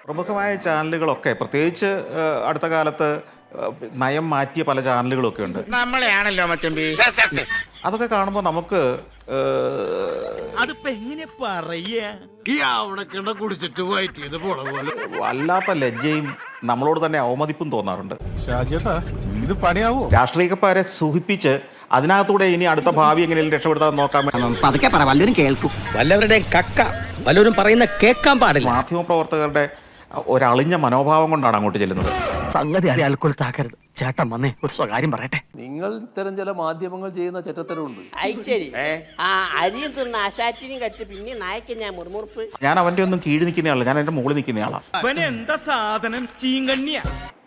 പ്രമുഖമായ ചാനലുകളൊക്കെ പ്രത്യേകിച്ച് അടുത്ത കാലത്ത് നയം മാറ്റിയ പല ചാനലുകളൊക്കെ ഉണ്ട്. നമ്മളെയാണല്ലോ മച്ചമ്പി. അതൊക്കെ കാണുമ്പോൾ നമുക്ക് അതിപ്പോ എങ്ങനെ പറയാ വല്ലാത്ത ലജ്ജയും നമ്മളോട് തന്നെ അവമതിപ്പും തോന്നാറുണ്ട്. ഇത് പണിയാവോ? രാഷ്ട്രീയക്കാരെ സുഖിപ്പിച്ച് അതിനകത്തൂടെ ഇനി അടുത്ത ഭാവി എങ്ങനെയും രക്ഷപ്പെടുത്താൻ നോക്കാൻ പതുക്കെ പറ, വല്ലവരും കേൾക്കും. വല്ലവരുടെയും കക്ക വല്ലവരും പറയുന്ന കേൾക്കാൻ പാടില്ല. മാധ്യമപ്രവർത്തകരുടെ ഒരളിഞ്ഞ മനോഭാവം കൊണ്ടാണ് അങ്ങോട്ട് ചെല്ലുന്നത്. സംഗതി അയാൾക്കുൾ താക്കരുത്. ചേട്ടൻ വന്നേ ഒരു സ്വകാര്യം പറയട്ടെ. നിങ്ങൾ ഇത്തരം ചില മാധ്യമങ്ങൾ ചെയ്യുന്ന ചെറ്റത്തരമുണ്ട്. ശരി ആ അരിയും തിന്ന് ആശാച്ചിനും കടിച്ച് പിന്നെ നായക്ക് ഞാൻ മുറുമുറുപ്പ്. ഞാൻ അവന്റെ ഒന്നും കീഴ് നിൽക്കുന്നയാളല്ല, ഞാൻ എന്റെ മുകളിൽ നിൽക്കുന്നയാളാണ്. എന്താ സാധനം ചീങ്കണ്ണിയ.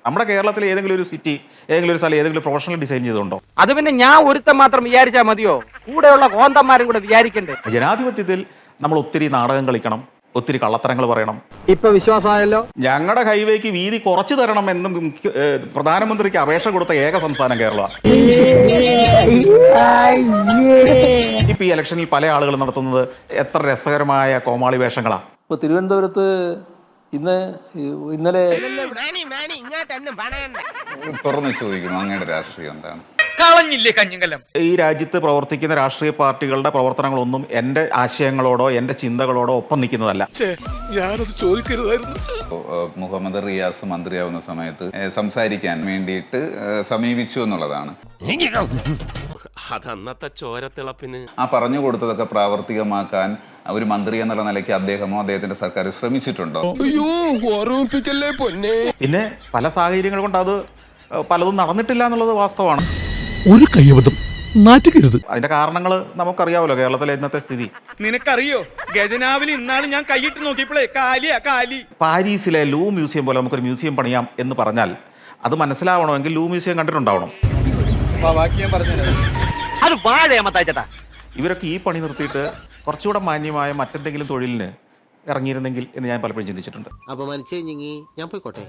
നമ്മുടെ കേരളത്തിൽ ഏതെങ്കിലും ഒരു സിറ്റി, ഏതെങ്കിലും ഒരു സ്ഥലം, ഏതെങ്കിലും പ്രൊഫഷണൽ ഡിസൈൻ ചെയ്തുകൊണ്ടോ? അത് പിന്നെ ഞാൻ ഒരുത്തം മാത്രം വിചാരിച്ചാൽ മതിയോ? കൂടെയുള്ള കോന്തന്മാരും കൂടെ വിചാരിക്കണ്ടേ? ജനാധിപത്യത്തിൽ നമ്മൾ ഒത്തിരി നാടകം കളിക്കണം, ഒത്തിരി കള്ളത്തരങ്ങൾ പറയണം. ഇപ്പൊ വിശ്വാസമായല്ലോ. ഞങ്ങളുടെ ഹൈവേക്ക് വീതി കുറച്ചു തരണം എന്നും പ്രധാനമന്ത്രിക്ക് അപേക്ഷ കൊടുത്ത ഏക സംസ്ഥാനം കേരളമാണ്. ഇപ്പൊ ഈ ഇലക്ഷനിൽ പല ആളുകൾ നടത്തുന്നത് എത്ര രസകരമായ കോമാളി വേഷങ്ങളാ. ഇപ്പൊ തിരുവനന്തപുരത്ത് ഇന്നലെ തുറന്നു ചോദിക്കണം, അങ്ങയുടെ രാഷ്ട്രീയം എന്താണ്? കളഞ്ഞില്ലേ കഞ്ഞിങ്കലം. ഈ രാജ്യത്ത് പ്രവർത്തിക്കുന്ന രാഷ്ട്രീയ പാർട്ടികളുടെ പ്രവർത്തനങ്ങളൊന്നും എന്റെ ആശയങ്ങളോടോ എന്റെ ചിന്തകളോടോ ഒപ്പം നിൽക്കുന്നതല്ല. ഞാനത് ചോദിക്കരുതായിരുന്നു. മുഹമ്മദ് റിയാസ് മന്ത്രിയാവുന്ന സമയത്ത് സംസാരിക്കാൻ വേണ്ടിയിട്ട് സമീപിച്ചു എന്നുള്ളതാണ്. അതന്നത്തെ ചോരത്തിളപ്പിന് ആ പറഞ്ഞു കൊടുത്തതൊക്കെ പ്രാവർത്തികമാക്കാൻ ഒരു മന്ത്രി എന്നുള്ള നിലയ്ക്ക് അദ്ദേഹമോ അദ്ദേഹത്തിന്റെ സർക്കാർ ശ്രമിച്ചിട്ടുണ്ടോ? പിന്നെ പല സാഹചര്യങ്ങൾ കൊണ്ട് അത് പലതും നടന്നിട്ടില്ല എന്നുള്ളത് വാസ്തവമാണ്. ഒരു കയ്യബദ്ധം നാറ്റുകരുത്. അതിന്റെ കാരണങ്ങൾ നമുക്കറിയാമല്ലോ, കേരളത്തിലെ ഇന്നത്തെ സ്ഥിതി. നിനക്കറിയോ ഗജനാവിൽ ഇന്നാള് ഞാൻ കൈയിട്ട് നോക്കിയപ്പോഴേ കാലി. പാരീസിലെ ലൂ മ്യൂസിയം പോലെ നമുക്കൊരു മ്യൂസിയം പണിയാം എന്ന് പറഞ്ഞാൽ അത് മനസ്സിലാവണമെങ്കിൽ ലൂ മ്യൂസിയം കണ്ടിട്ടുണ്ടാവണം. അത് വാഴയാമത്താച്ചേട്ടാ. ഇവരൊക്കെ ഈ പണി നിർത്തിയിട്ട് കുറച്ചുകൂടെ മാന്യമായ മറ്റെന്തെങ്കിലും തൊഴിലിന് ഇറങ്ങിയിരുന്നെങ്കിൽ എന്ന് ഞാൻ പലപ്പോഴും ചിന്തിച്ചിട്ടുണ്ട്. അപമാനിച്ചേ ഞാൻ പോയിക്കോട്ടെ.